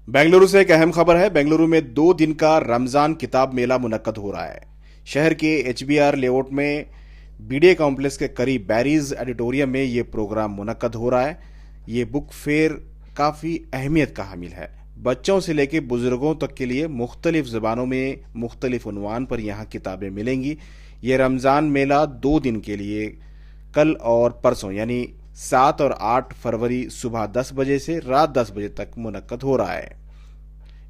बेंगलुरु से एक अहम खबर है। बेंगलुरु में 2 दिन का रमजान किताब मेला मुनक्कद हो रहा है। शहर के एचबीआर लेआउट में बीडीए कॉम्प्लेक्स के करीब बैरीज एडिटोरियम में ये प्रोग्राम मुनक्कद हो रहा है। ये बुक फेयर काफ़ी अहमियत का हामिल है। बच्चों से लेकर बुजुर्गों तक के लिए मुख्तलिफ ज़बानों में मुख्तलिफ उन्वान पर यहाँ किताबें मिलेंगी। ये रमज़ान मेला 2 दिन के लिए कल और परसों यानी 7 और 8 फरवरी सुबह 10 बजे से रात 10 बजे तक मुनक्कद हो रहा है।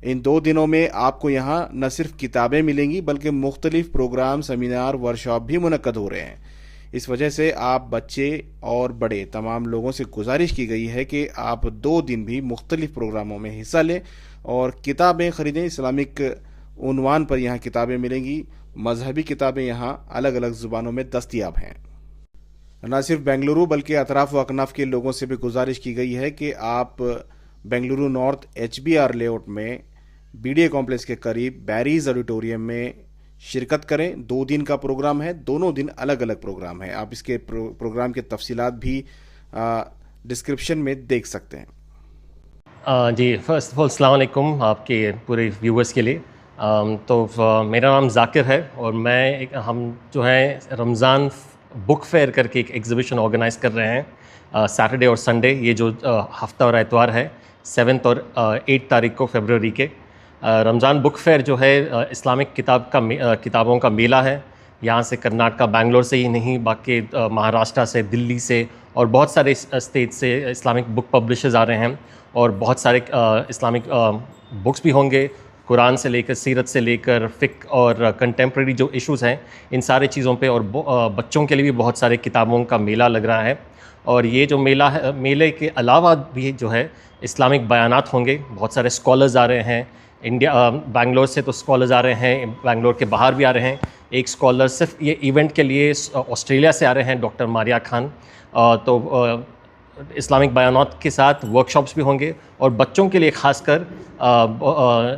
इन 2 दिनों में आपको यहाँ न सिर्फ किताबें मिलेंगी बल्कि मुख्तलिफ प्रोग्राम, सेमिनार, वर्कशॉप भी मुनक्कद हो रहे हैं। इस वजह से आप बच्चे और बड़े तमाम लोगों से गुजारिश की गई है कि आप 2 दिन भी मुख्तलिफ प्रोग्रामों में हिस्सा लें और किताबें ख़रीदें। इस्लामिक उन्वान पर यहाँ किताबें मिलेंगी। मजहबी किताबें यहाँ अलग अलग ज़ुबानों में दस्तयाब हैं। न सिर्फ बेंगलुरु बल्कि अतराफ व अकनाफ के लोगों से भी गुजारिश की गई है कि आप बेंगलुरु नॉर्थ एचबीआर लेआउट में बीडीए कॉम्प्लेक्स के करीब बैरीज ऑडिटोरियम में शिरकत करें। 2 दिन का प्रोग्राम है, दोनों दिन अलग अलग प्रोग्राम है। आप इसके प्रोग्राम के तफसीलात भी डिस्क्रिप्शन में देख सकते हैं। जी, फ़र्स्ट ऑफ़ ऑल अस्सलाम वालेकुम आपके पूरे व्यूवर्स के लिए। मेरा नाम ज़ाकिर है और हम जो है रमज़ान बुक फेयर करके एक एग्ज़िबिशन ऑर्गेनाइज़ कर रहे हैं सैटरडे और संडे, ये जो हफ्ता और एतवार है 7 और 8 तारीख को फरवरी के। रमज़ान बुक फेयर जो है इस्लामिक किताबों का मेला है। यहाँ से कर्नाटका, बैंगलोर से ही नहीं, बाकी महाराष्ट्र से, दिल्ली से और बहुत सारे स्टेट से इस्लामिक बुक पब्लिशर्स आ रहे हैं और बहुत सारे इस्लामिक बुक्स भी होंगे। कुरान से लेकर, सीरत से लेकर, फ़िक़्ह और कंटेम्प्रेरी जो इश्यूज़ हैं इन सारे चीज़ों पे, और बच्चों के लिए भी बहुत सारे किताबों का मेला लग रहा है। और ये जो मेला है, मेले के अलावा भी जो है इस्लामिक बयानात होंगे। बहुत सारे स्कॉलर्स आ रहे हैं बैंगलोर से, तो स्कॉलर्स आ रहे हैं, बैंगलोर के बाहर भी आ रहे हैं। एक स्कॉलर सिर्फ ये इवेंट के लिए ऑस्ट्रेलिया से आ रहे हैं, डॉक्टर मारिया खान। इस्लामिक बयानात के साथ वर्कशॉप्स भी होंगे और बच्चों के लिए ख़ासकर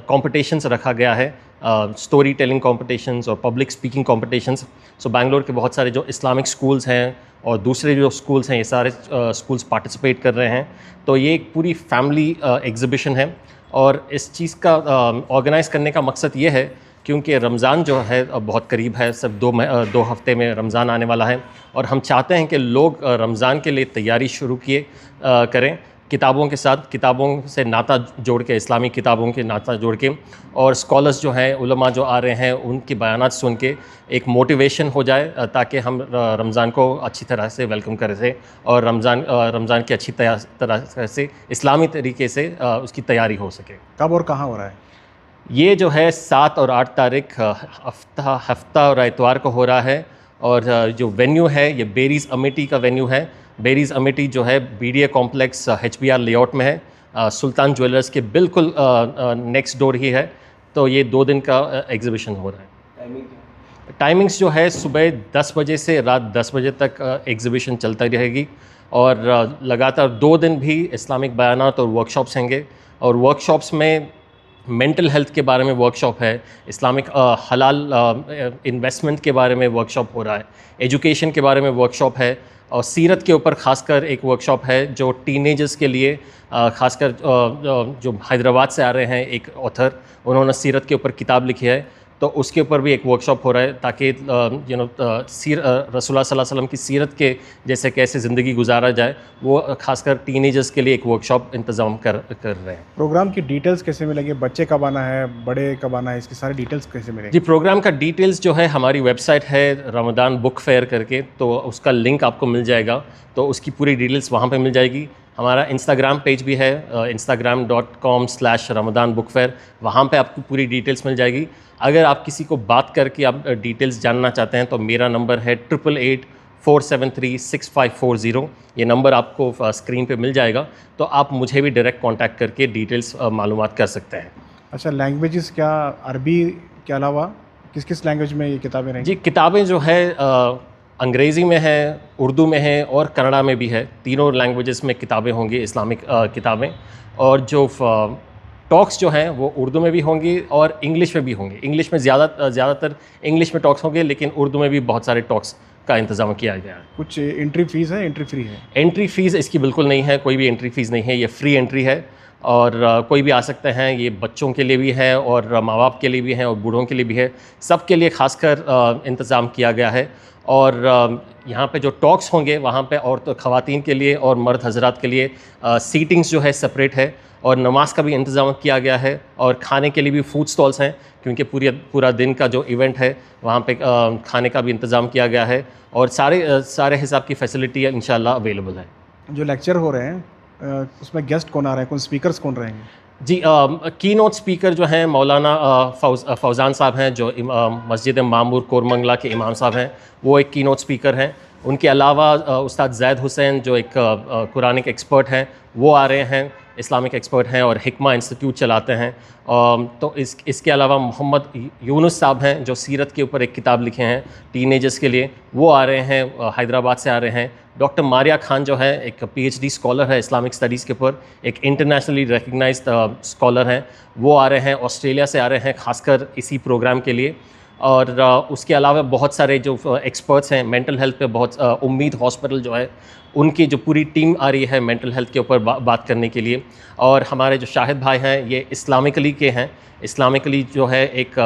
कॉम्पिटिशन्स रखा गया है, स्टोरी टेलिंग कॉम्पिटिशन्स और पब्लिक स्पीकिंग कॉम्पिटिशन्स। सो बैंगलोर के बहुत सारे जो इस्लामिक स्कूल्स हैं और दूसरे जो स्कूल्स हैं, ये सारे स्कूल्स पार्टिसिपेट कर रहे हैं। तो ये एक पूरी फैमिली एग्ज़िबिशन है और इस चीज़ का ऑर्गेनाइज़ करने का मकसद ये है क्योंकि रमज़ान जो है बहुत करीब है, सिर्फ 2 हफ्ते में रमज़ान आने वाला है और हम चाहते हैं कि लोग रमज़ान के लिए तैयारी शुरू करें किताबों के साथ, किताबों से नाता जोड़ के, इस्लामी किताबों के नाता जोड़ के, और स्कॉलर्स जो हैं, उलमा जो आ रहे हैं, उनकी बयानात सुन के एक मोटिवेशन हो जाए ताकि हम रमज़ान को अच्छी तरह से वेलकम कर सकें और रमज़ान की अच्छी तरह से इस्लामी तरीके से उसकी तैयारी हो सके। कब और कहाँ हो रहा है? ये जो है 7 और 8 तारीख हफ्ता और एतवार को हो रहा है और जो वेन्यू है ये बेरीज़ अमेठी का वेन्यू है। बेरीज़ अमेठी जो है बीडीए कॉम्प्लेक्स एचबीआर लेआउट में है, सुल्तान ज्वेलर्स के बिल्कुल नेक्स्ट डोर ही है। तो ये 2 दिन का एग्ज़िबिशन हो रहा है। टाइमिंग्स जो है सुबह 10 बजे से रात 10 बजे तक एग्ज़िबिशन चलता रहेगी और लगातार 2 दिन भी इस्लामिक बयानात और वर्कशॉप्स होंगे। और वर्कशॉप्स में मेंटल हेल्थ के बारे में वर्कशॉप है, इस्लामिक हलाल इन्वेस्टमेंट के बारे में वर्कशॉप हो रहा है, एजुकेशन के बारे में वर्कशॉप है और सीरत के ऊपर खासकर एक वर्कशॉप है जो टीनेजर्स के लिए, खासकर जो हैदराबाद से आ रहे हैं एक ऑथर, उन्होंने सीरत के ऊपर किताब लिखी है, तो उसके ऊपर भी एक वर्कशॉप हो रहा है ताकि रसूलुल्लाह सल्लल्लाहु अलैहि वसल्लम की सीरत के जैसे कैसे ज़िंदगी गुजारा जाए, वो खासकर टीनेजर्स के लिए एक वर्कशॉप इंतज़ाम कर रहे हैं। प्रोग्राम की डिटेल्स कैसे मिलेंगे? बच्चे कब आना है, बड़े कब आना है, इसकी सारी डिटेल्स कैसे मिलेंगी? जी, प्रोग्राम का डिटेल्स जो है हमारी वेबसाइट है रमज़ान बुक फेयर करके, तो उसका लिंक आपको मिल जाएगा, तो उसकी पूरी डिटेल्स वहाँ पे मिल जाएगी। हमारा इंस्टाग्राम पेज भी है, instagram.com/रमज़ान बुक फेयर, वहाँ पे आपको पूरी डिटेल्स मिल जाएगी। अगर आप किसी को बात करके आप डिटेल्स जानना चाहते हैं तो मेरा नंबर है 8884736540। ये नंबर आपको स्क्रीन पे मिल जाएगा, तो आप मुझे भी डायरेक्ट कांटेक्ट करके डिटेल्स मालूमात कर सकते हैं। अच्छा, लैंग्वेजेस क्या, अरबी के अलावा किस किस लैंग्वेज में ये किताबें रहेंगी? जी, किताबें जो है अंग्रेज़ी में है, उर्दू में है और कन्नड़ा में भी है। तीनों लैंग्वेजेस में किताबें होंगी, इस्लामिक किताबें। और जो टॉक्स जो हैं वो उर्दू में भी होंगी और इंग्लिश में भी होंगे। इंग्लिश में ज़्यादातर इंग्लिश में टॉक्स होंगे, लेकिन उर्दू में भी बहुत सारे टॉक्स का इंतज़ाम किया गया है। कुछ एंट्री फ़ीस है, एंट्री फ्री है? एंट्री फ़ीस इसकी बिल्कुल नहीं है, कोई भी एंट्री फ़ीस नहीं है, ये फ्री एंट्री है। और कोई भी आ सकते हैं। ये बच्चों के लिए भी है और माँ बाप के लिए भी है और बूढ़ों के लिए भी है, सबके लिए खासकर इंतज़ाम किया गया है। और यहाँ पे जो टॉक्स होंगे वहाँ पे औरत ख़वातीन के लिए और मर्द हजरात के लिए सीटिंग्स जो है सेपरेट है, और नमाज का भी इंतज़ाम किया गया है, और खाने के लिए भी फूड स्टॉल्स हैं, क्योंकि पूरा दिन का जो इवेंट है वहाँ पे खाने का भी इंतज़ाम किया गया है, और सारे हिसाब की फैसिलिटी इंशाल्लाह अवेलेबल है। जो लेक्चर हो रहे हैं उसमें गेस्ट कौन आ रहे हैं, कौन स्पीकर्स कौन रहेंगे? जी, की नोट स्पीकर जो हैं मौलाना फौज़ान साहब हैं, जो मस्जिद मामूर कोरमंगला के इमाम साहब हैं, वो एक की नोट स्पीकर हैं। उनके अलावा उस्ताद ज़ैद हुसैन जो एक कुरानिक एक्सपर्ट हैं, वो आ रहे हैं, इस्लामिक एक्सपर्ट हैं और हिकमा इंस्टीट्यूट चलाते हैं। तो इसके अलावा मोहम्मद यूनुस साहब हैं, जो सीरत के ऊपर एक किताब लिखे हैं टीनेजर्स के लिए, वो आ रहे हैं, हैदराबाद से आ रहे हैं। डॉक्टर मारिया खान जो है एक पीएचडी स्कॉलर है इस्लामिक स्टडीज़ के ऊपर, एक इंटरनेशनली रिकग्नाइज्ड स्कॉलर हैं, वो आ रहे हैं, ऑस्ट्रेलिया से आ रहे हैं खासकर इसी प्रोग्राम के लिए। और उसके अलावा बहुत सारे जो एक्सपर्ट्स हैं मेंटल हेल्थ पे, बहुत उम्मीद हॉस्पिटल जो है उनकी जो पूरी टीम आ रही है मेंटल हेल्थ के ऊपर बात करने के लिए। और हमारे जो शाहिद भाई हैं ये इस्लामिकली के हैं। इस्लामिकली जो है एक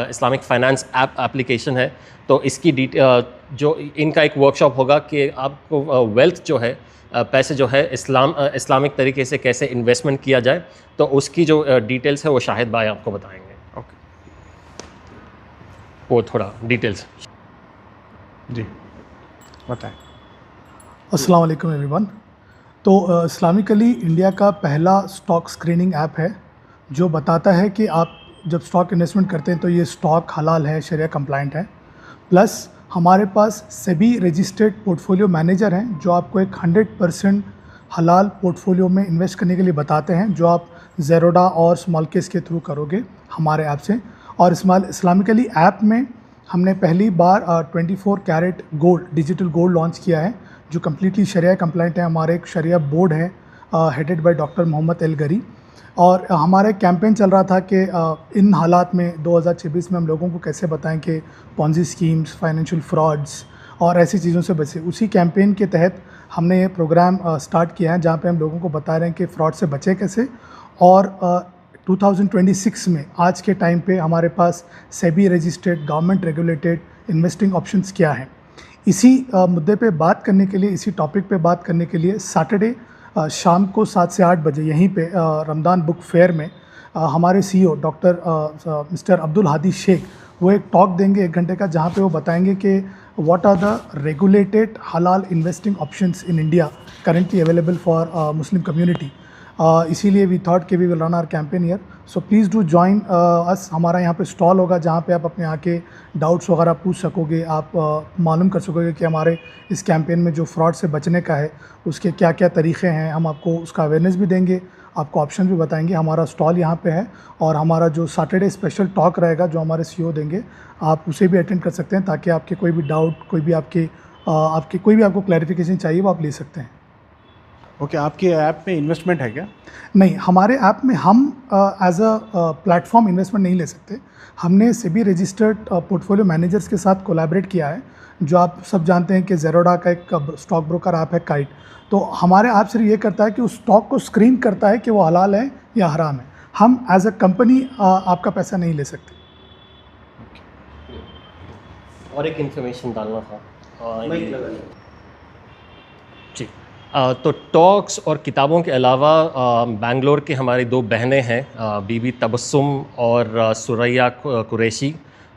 इस्लामिक फाइनेंस एप्लीकेशन है, तो इसकी जो इनका एक वर्कशॉप होगा कि आपको वेल्थ जो है, पैसे जो है इस्लामिक तरीके से कैसे इन्वेस्टमेंट किया जाए, तो उसकी जो डिटेल्स है वो शाहिद भाई आपको बताएंगे। ओके, वो थोड़ा डिटेल्स जी बताएं। अस्सलाम वालेकुम एवरीवन। तो इस्लामिकली इंडिया का पहला स्टॉक स्क्रीनिंग ऐप है जो बताता है कि आप जब स्टॉक इन्वेस्टमेंट करते हैं तो ये स्टॉक हलाल है, शरिया कंप्लाइंट है। प्लस हमारे पास सेबी रजिस्टर्ड पोर्टफोलियो मैनेजर हैं जो आपको एक 100% हलाल पोर्टफोलियो में इन्वेस्ट करने के लिए बताते हैं, जो आप ज़ेरोडा और स्मॉल केस के थ्रू करोगे हमारे ऐप से। और इस्लामिकली ऐप में हमने पहली बार 24 carat gold, digital gold launch किया है जो कम्प्लीटली शरिया कंप्लाइंट है। हमारे एक शरिया बोर्ड है headed by doctor Mohammad Elgari. और हमारा एक कैंपेन चल रहा था कि इन हालात में 2026 में हम लोगों को कैसे बताएं कि पॉन्जी स्कीम्स, फाइनेंशियल फ्रॉड्स और ऐसी चीज़ों से बचें। उसी कैंपेन के तहत हमने ये प्रोग्राम स्टार्ट किया है जहाँ पे हम लोगों को बता रहे हैं कि फ़्रॉड से बचें कैसे। और 2026 में आज के टाइम पे हमारे पास SEBI registered government regulated investing options क्या हैं। इसी मुद्दे पे बात करने के लिए, इसी टॉपिक पे बात करने के लिए सैटरडे शाम को 7 से 8 बजे यहीं पे रमदान बुक फेयर में हमारे CEO doctor mister Abdul Hadi Shaikh वो एक टॉक देंगे 1 घंटे का, जहाँ पे वो बताएंगे कि what are the regulated halal investing options in India currently available for Muslim community. इसीलिए वी थॉट कि we will run our campaign year, so please do join us. हमारा यहाँ पे स्टॉल होगा जहाँ पे आप अपने आके डाउट्स वगैरह पूछ सकोगे, आप मालूम कर सकोगे कि हमारे इस कैंपेन में जो फ्रॉड से बचने का है उसके क्या क्या तरीक़े हैं। हम आपको उसका अवेयरनेस भी देंगे, आपको ऑप्शन भी बताएंगे। हमारा स्टॉल यहाँ पे है और हमारा जो सैटरडे स्पेशल टॉक रहेगा जो हमारे सीईओ देंगे, आप उसे भी अटेंड कर सकते हैं ताकि आपके कोई भी डाउट, कोई भी आपको क्लैरिफिकेशन चाहिए वो आप ले सकते हैं। ओके, आपके ऐप में इन्वेस्टमेंट है क्या? नहीं, हमारे ऐप में हम एज अ प्लेटफॉर्म इन्वेस्टमेंट नहीं ले सकते। हमने सेबी रजिस्टर्ड पोर्टफोलियो मैनेजर्स के साथ कोलैबोरेट किया है। जो आप सब जानते हैं कि ज़ेरोडा का एक स्टॉक ब्रोकर ऐप है काइट, तो हमारे ऐप सिर्फ ये करता है कि उस स्टॉक को स्क्रीन करता है कि वो हलाल है या हराम है। हम एज अ कंपनी आपका पैसा नहीं ले सकते। और एक इन्फॉर्मेशन डालना था जी। तो टॉक्स और किताबों के अलावा बेंगलोर के हमारी 2 बहनें हैं, बीबी तबस्सुम और सुरैया कुरैशी।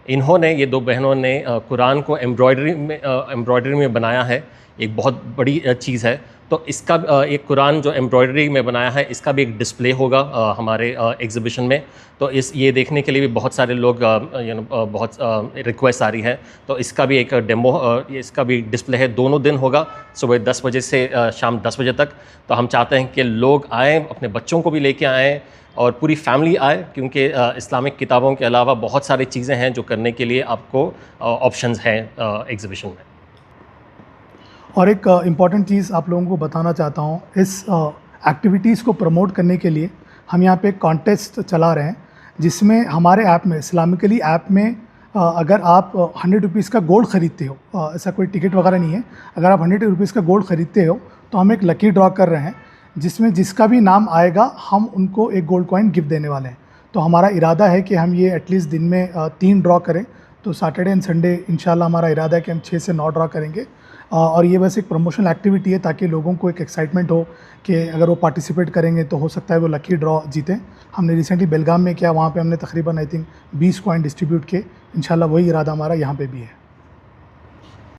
इन्होंने, ये 2 बहनों ने कुरान को एम्ब्रॉयडरी में बनाया है। एक बहुत बड़ी चीज़ है। तो इसका एक कुरान जो एम्ब्रॉयडरी में बनाया है, इसका भी एक डिस्प्ले होगा हमारे एग्ज़िबिशन में। तो ये देखने के लिए भी बहुत सारे लोग बहुत रिक्वेस्ट आ रही है। तो इसका भी एक डेमो, इसका भी डिस्प्ले है। दोनों दिन होगा, सुबह 10 बजे से शाम 10 बजे तक। तो हम चाहते हैं कि लोग आएँ, अपने बच्चों को भी लेके आएँ और पूरी फैमिली आए, क्योंकि इस्लामिक किताबों के अलावा बहुत सारी चीज़ें हैं जो करने के लिए आपको ऑप्शंस हैं एग्ज़िबिशन में। और एक इम्पॉर्टेंट चीज़ आप लोगों को बताना चाहता हूँ, इस एक्टिविटीज़ को प्रमोट करने के लिए हम यहाँ पे एक कॉन्टेस्ट चला रहे हैं जिसमें हमारे ऐप में, इस्लामिकली ऐप में, अगर आप 100 रुपीज़ का गोल्ड ख़रीदते हो, ऐसा कोई टिकट वगैरह नहीं है, अगर आप 100 रुपीज़ का गोल्ड ख़रीदते हो तो हम एक लकी ड्रॉ कर रहे हैं जिसमें जिसका भी नाम आएगा हम उनको एक गोल्ड कॉइन गिफ्ट देने वाले हैं। तो हमारा इरादा है कि हम ये एटलीस्ट दिन में 3 ड्रॉ करें। तो सैटरडे एंड संडे इंशाल्लाह हमारा इरादा है कि हम 6 से 9 ड्रॉ करेंगे। और ये बस एक प्रमोशनल एक्टिविटी है ताकि लोगों को एक एक्साइटमेंट हो कि अगर वो पार्टिसिपेट करेंगे तो हो सकता है वो लकी ड्रॉ जीतें। हमने रिसेंटली बेलगाम में किया, वहाँ पे हमने तकरीबन आई थिंक 20 कॉइन डिस्ट्रीब्यूट किए। इंशाल्लाह वही इरादा हमारा यहाँ पे भी है।